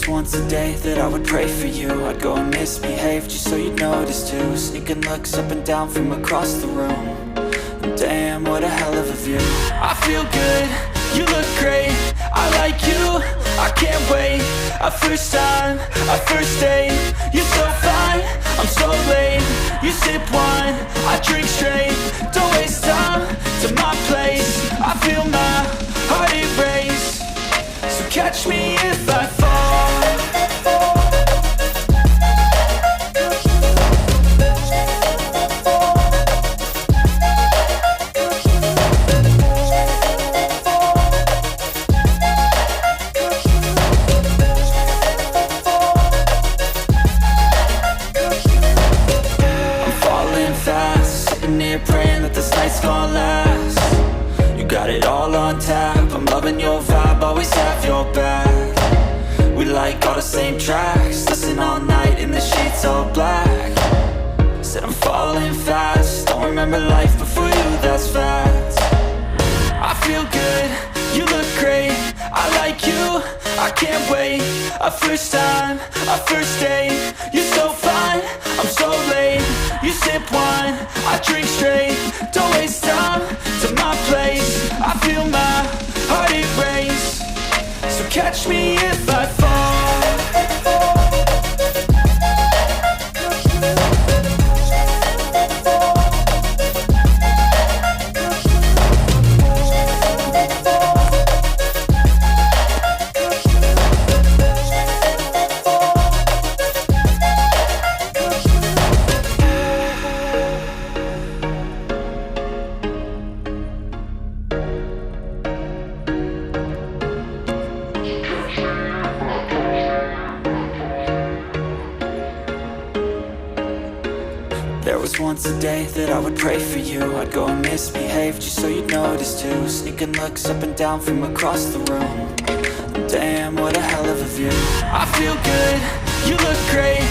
was once a day that I would pray for you. I'd go and misbehave just so you'd notice too. Sneaking looks up and down from across the room. And damn, what a hell of a view. I feel good, you look great, I like you, I can't wait. A first time, a first date. You're so fine, I'm so late. You sip wine, I drink straight. Don't waste time to my place. I feel my heart erase. So catch me if I fall. I'm falling fast, sitting here praying that this night's gonna last. You got it all on tap, I'm loving your vibe, always have your back. We like all the same tracks, listen all night in the sheets all black. Said I'm falling fast, don't remember life before you, that's fact. I feel good, you look great, I like you, I can't wait. A first time, a first date. You're so fine, I'm so late. You sip wine, I drink straight. Don't waste time to my place. I feel my heart erase. So catch me if I fall. There was once a day that I would pray for you. I'd go and misbehave just so you'd notice too. Sneaking looks up and down from across the room. Damn, what a hell of a view. I feel good, you look great,